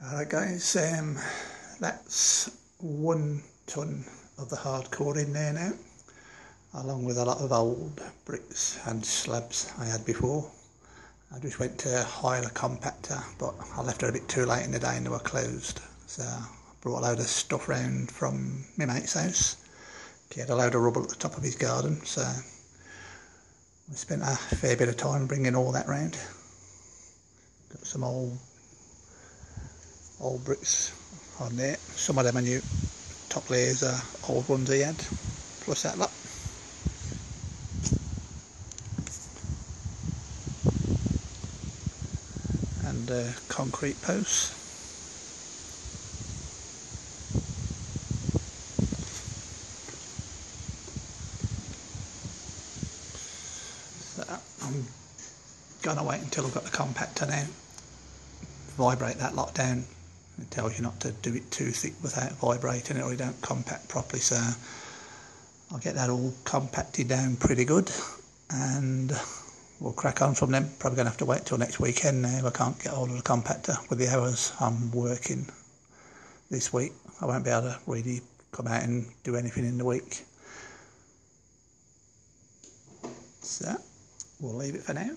Alright guys, that's 1 tonne of the hardcore in there now, along with a lot of old bricks and slabs I had before. I just went to hire a compactor, but I left it a bit too late in the day and they were closed. So I brought a load of stuff round from my mate's house. He had a load of rubble at the top of his garden, so we spent a fair bit of time bringing all that round. Got some old bricks on there. Some of them are new. Top layers are old ones he had, plus that lot. And concrete posts. So I'm gonna wait until I've got the compactor now. Vibrate that lot down. It tells you not to do it too thick without vibrating it, or you don't compact properly. So I'll get that all compacted down pretty good, and we'll crack on from them. Probably going to have to wait till next weekend now if I can't get hold of the compactor. With the hours I'm working this week, I won't be able to really come out and do anything in the week. So we'll leave it for now.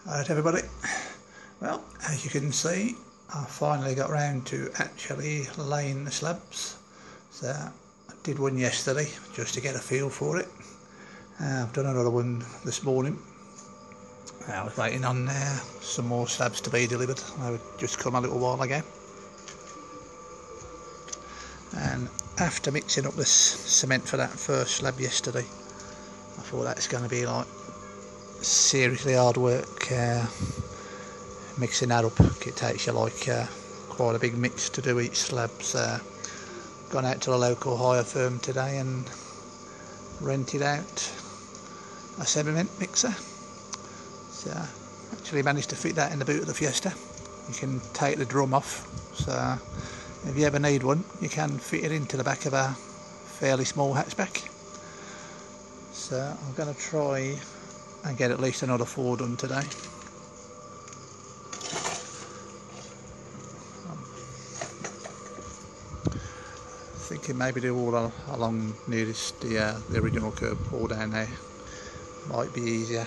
Alright everybody, well, as you can see, I finally got round to actually laying the slabs. So did one yesterday just to get a feel for it. I've done another one this morning. I was waiting on some more slabs to be delivered. They would just come a little while ago. And after mixing up this cement for that first slab yesterday, I thought that's going to be like seriously hard work mixing that up. It takes you like quite a big mix to do each slab. So gone out to the local hire firm today and rented out a cement mixer. So actually managed to fit that in the boot of the Fiesta. You can take the drum off, so if you ever need one you can fit it into the back of a fairly small hatchback. So I'm going to try and get at least another 4 done today. Thinking maybe do all along nearest the original curb, all down there, might be easier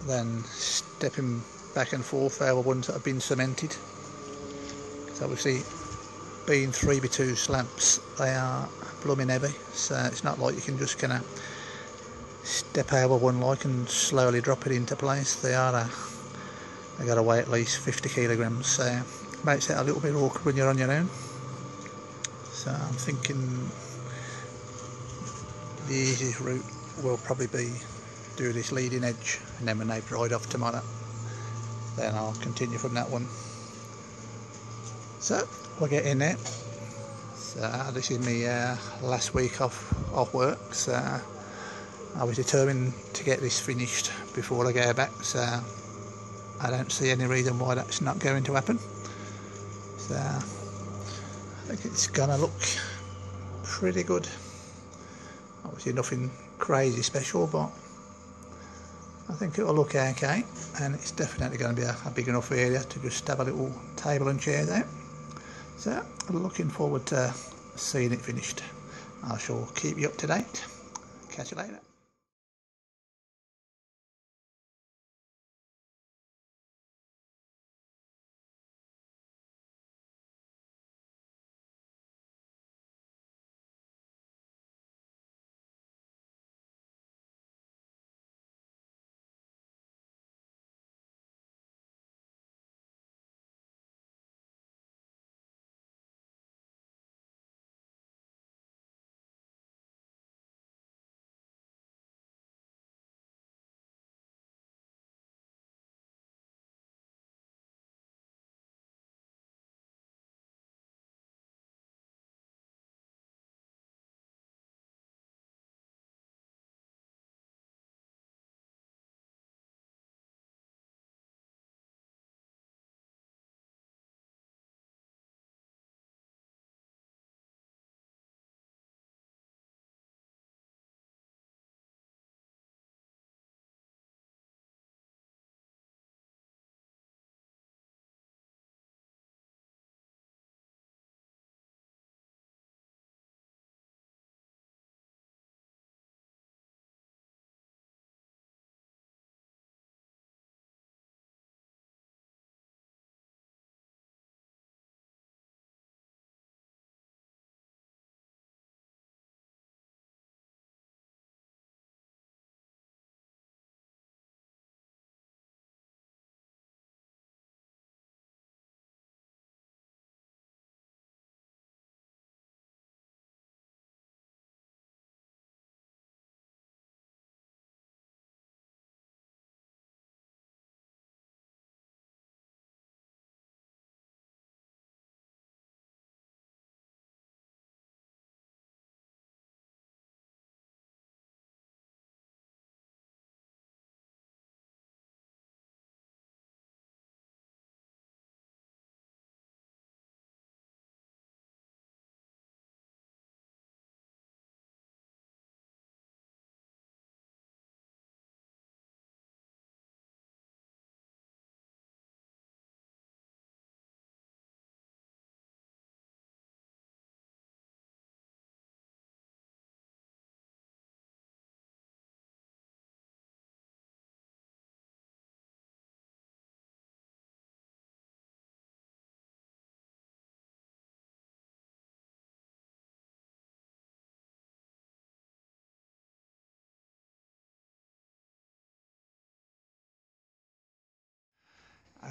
than stepping back and forth over ones that have been cemented. Because obviously being 3x2 slabs, they are blooming heavy, so it's not like you can just kind of step over one like and slowly drop it into place. They got to weigh at least 50 kilograms, so it makes it a little bit awkward when you're on your own. So I'm thinking the easiest route will probably be do this leading edge, and then when they've dried off tomorrow, then I'll continue from that one. So we'll get in there. So this is my last week off work, so I was determined to get this finished before I go back, so I don't see any reason why that's not going to happen. So I think it's gonna look pretty good. Obviously nothing crazy special, but I think it'll look okay, and it's definitely going to be a big enough area to just have a little table and chairs out. So I'm looking forward to seeing it finished. I shall keep you up to date. Catch you later.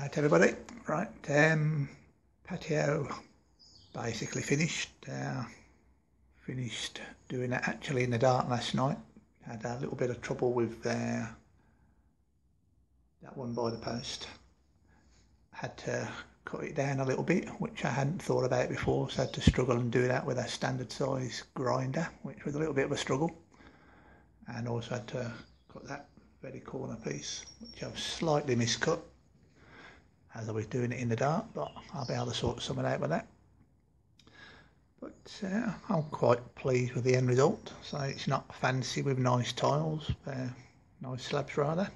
Right everybody, right, patio basically finished. Finished doing it actually in the dark last night. Had a little bit of trouble with that one by the post. Had to cut it down a little bit, which I hadn't thought about before, so I had to struggle and do that with a standard size grinder, which was a little bit of a struggle. And also had to cut that very corner piece, which I've slightly miscut as I was doing it in the dark, but I'll be able to sort something out with that. But I'm quite pleased with the end result. So it's not fancy with nice tiles, nice slabs rather,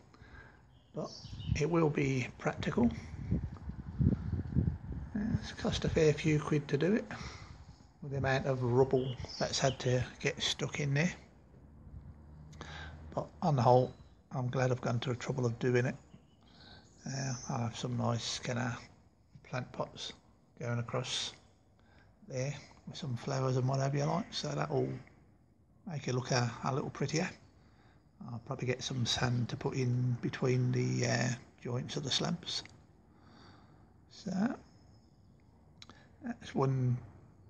but it will be practical. It's cost a fair few quid to do it, with the amount of rubble that's had to get stuck in there. But on the whole, I'm glad I've gone to the trouble of doing it. I'll have some nice kind of plant pots going across there with some flowers and whatever you like, so that'll make it look a little prettier. I'll probably get some sand to put in between the joints of the slabs. So that's one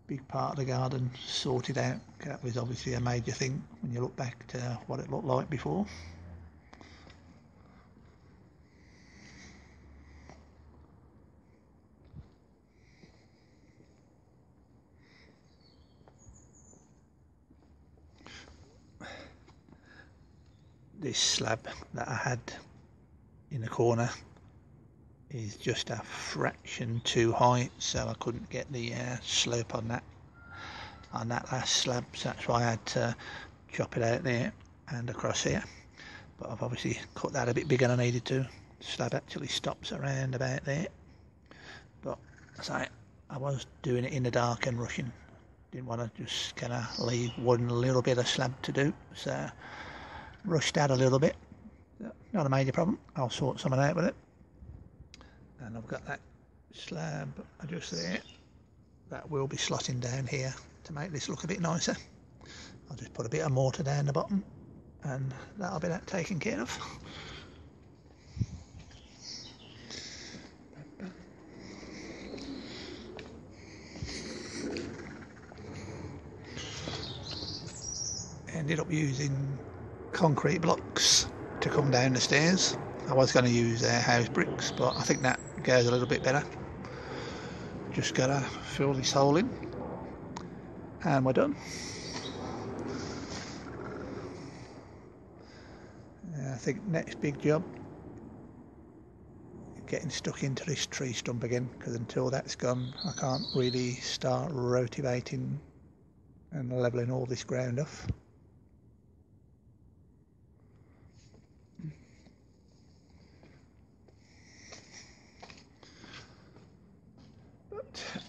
big part of the garden sorted out. That was obviously a major thing when you look back to what it looked like before. This slab that I had in the corner is just a fraction too high, so I couldn't get the slope on that last slab, so that's why I had to chop it out there and across here. But I've obviously cut that a bit bigger than I needed to. The slab actually stops around about there, but as I was doing it in the dark and rushing, didn't want to just kind of leave one little bit of slab to do, so rushed out a little bit. Not a major problem, I'll sort something out with it. And I've got that slab just there that will be slotting down here to make this look a bit nicer. I'll just put a bit of mortar down the bottom and that'll be that taken care of. Ended up using concrete blocks to come down the stairs. I was going to use house bricks, but I think that goes a little bit better. Just gotta fill this hole in and we're done. I think next big job, getting stuck into this tree stump again, because until that's gone I can't really start rotivating and levelling all this ground off.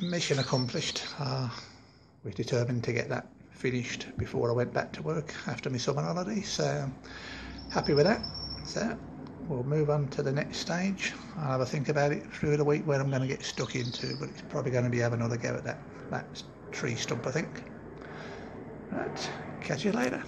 Mission accomplished. We're determined to get that finished before I went back to work after my summer holiday, so happy with that. So we'll move on to the next stage. I'll have a think about it through the week where I'm going to get stuck into, but it's probably going to be have another go at that tree stump, I think. Right, catch you later.